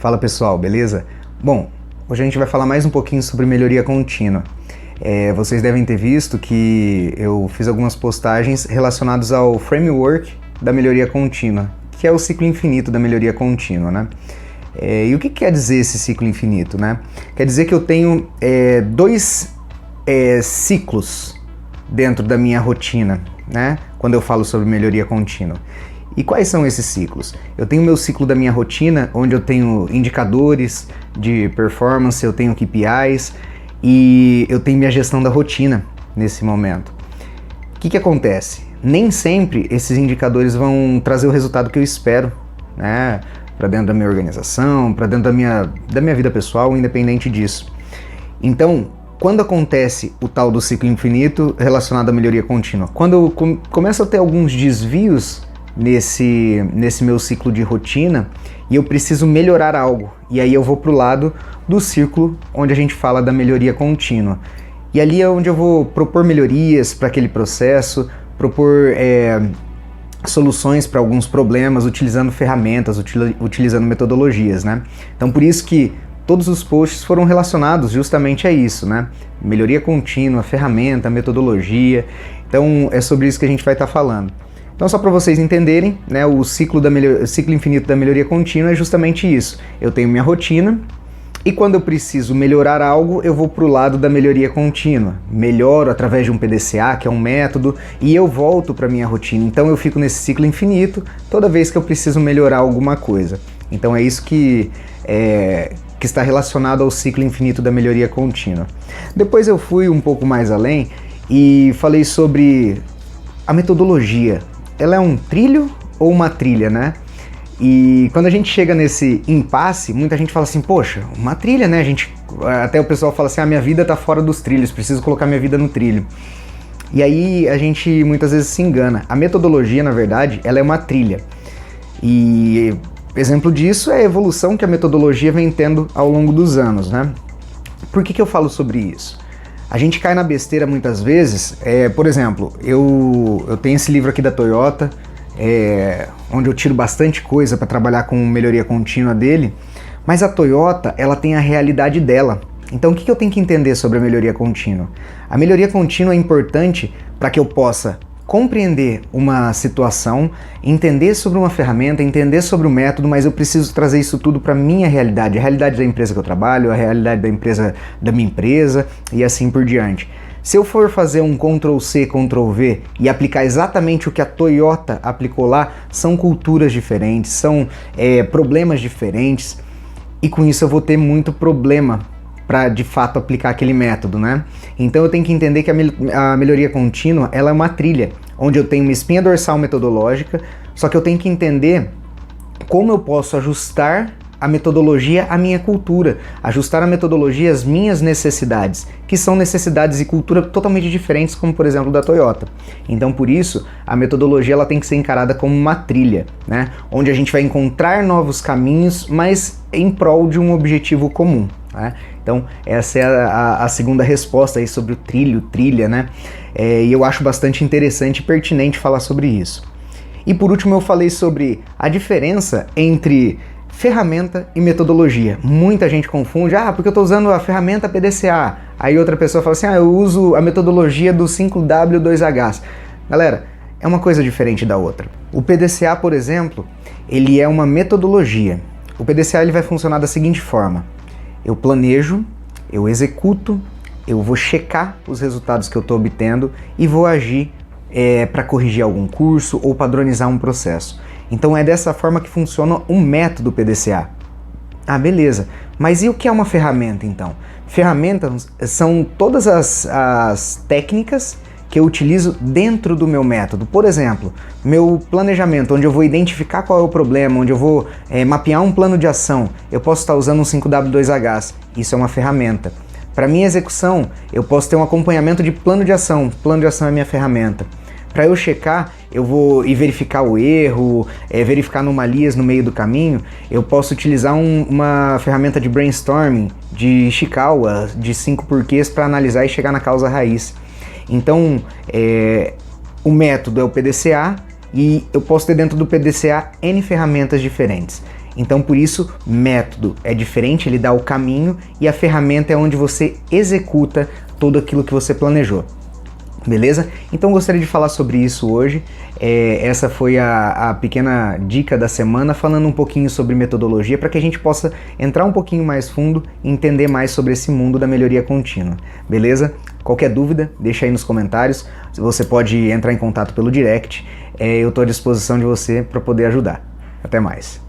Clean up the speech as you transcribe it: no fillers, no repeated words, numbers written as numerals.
Fala pessoal, beleza? Bom, hoje a gente vai falar mais um pouquinho sobre melhoria contínua. Vocês devem ter visto que eu fiz algumas postagens relacionadas ao framework da melhoria contínua, que é o ciclo infinito da melhoria contínua, né? E o que quer dizer esse ciclo infinito, né? Quer dizer que eu tenho dois ciclos dentro da minha rotina, né? Quando eu falo sobre melhoria contínua. E quais são esses ciclos? Eu tenho o meu ciclo da minha rotina, onde eu tenho indicadores de performance, eu tenho KPIs e eu tenho minha gestão da rotina nesse momento. O que acontece? Nem sempre esses indicadores vão trazer o resultado que eu espero, né? Para dentro da minha organização, para dentro da minha vida pessoal, independente disso. Então, quando acontece o tal do ciclo infinito relacionado à melhoria contínua? Quando eu começo a ter alguns desvios nesse meu ciclo de rotina e eu preciso melhorar algo, e aí eu vou pro lado do círculo onde a gente fala da melhoria contínua, e ali é onde eu vou propor melhorias para aquele processo, propor soluções para alguns problemas, utilizando ferramentas, utilizando metodologias, né? Então por isso que todos os posts foram relacionados justamente a isso, né? Melhoria contínua, ferramenta, metodologia. Então é sobre isso que a gente vai estar falando. Então, só para vocês entenderem, né, o ciclo infinito da melhoria contínua é justamente isso. Eu tenho minha rotina e quando eu preciso melhorar algo, eu vou para o lado da melhoria contínua. Melhoro através de um PDCA, que é um método, e eu volto para minha rotina. Então, eu fico nesse ciclo infinito toda vez que eu preciso melhorar alguma coisa. Então, é isso que está relacionado ao ciclo infinito da melhoria contínua. Depois eu fui um pouco mais além e falei sobre a metodologia. Ela é um trilho ou uma trilha, né? E quando a gente chega nesse impasse, muita gente fala assim, poxa, uma trilha, né? Até o pessoal fala assim, minha vida tá fora dos trilhos, preciso colocar minha vida no trilho. E aí a gente muitas vezes se engana. A metodologia, na verdade, ela é uma trilha. E exemplo disso é a evolução que a metodologia vem tendo ao longo dos anos, né? Por que eu falo sobre isso? A gente cai na besteira muitas vezes, por exemplo, eu tenho esse livro aqui da Toyota, onde eu tiro bastante coisa para trabalhar com melhoria contínua dele, mas a Toyota, ela tem a realidade dela. Então o que eu tenho que entender sobre a melhoria contínua? A melhoria contínua é importante para que eu possa compreender uma situação, entender sobre uma ferramenta, entender sobre o método, mas eu preciso trazer isso tudo para a minha realidade, a realidade da empresa que eu trabalho, a realidade da minha empresa e assim por diante. Se eu for fazer um Ctrl+C, Ctrl+V e aplicar exatamente o que a Toyota aplicou lá, são culturas diferentes, são problemas diferentes, e com isso eu vou ter muito problema para de fato aplicar aquele método, né? Então eu tenho que entender que a melhoria contínua, ela é uma trilha, onde eu tenho uma espinha dorsal metodológica, só que eu tenho que entender como eu posso ajustar a metodologia à minha cultura, ajustar a metodologia às minhas necessidades, que são necessidades e cultura totalmente diferentes, como por exemplo da Toyota. Então por isso, a metodologia ela tem que ser encarada como uma trilha, né? Onde a gente vai encontrar novos caminhos, mas em prol de um objetivo comum. Né? Então essa é a segunda resposta aí sobre o trilha, né? E eu acho bastante interessante e pertinente falar sobre isso. E por último eu falei sobre a diferença entre ferramenta e metodologia. Muita gente confunde, porque eu estou usando a ferramenta PDCA. Aí outra pessoa fala assim, eu uso a metodologia do 5W2H. Galera, é uma coisa diferente da outra. O PDCA, por exemplo, ele é uma metodologia. O PDCA ele vai funcionar da seguinte forma. Eu planejo, eu executo, eu vou checar os resultados que eu estou obtendo e vou agir para corrigir algum curso ou padronizar um processo. Então é dessa forma que funciona um método PDCA. Beleza. Mas e o que é uma ferramenta então? Ferramentas são todas as técnicas que eu utilizo dentro do meu método. Por exemplo, meu planejamento, onde eu vou identificar qual é o problema, onde eu vou mapear um plano de ação, eu posso estar usando um 5W2H. Isso é uma ferramenta. Para minha execução, eu posso ter um acompanhamento de plano de ação. Plano de ação é minha ferramenta. Para eu checar, eu vou verificar o erro, verificar anomalias no meio do caminho, eu posso utilizar uma ferramenta de brainstorming, de Ishikawa, de 5 porquês para analisar e chegar na causa raiz. Então, o método é o PDCA e eu posso ter dentro do PDCA N ferramentas diferentes. Então, por isso, método é diferente, ele dá o caminho e a ferramenta é onde você executa tudo aquilo que você planejou. Beleza? Então gostaria de falar sobre isso hoje. Essa foi a pequena dica da semana, falando um pouquinho sobre metodologia para que a gente possa entrar um pouquinho mais fundo e entender mais sobre esse mundo da melhoria contínua. Beleza? Qualquer dúvida, deixa aí nos comentários. Você pode entrar em contato pelo direct. Eu estou à disposição de você para poder ajudar. Até mais.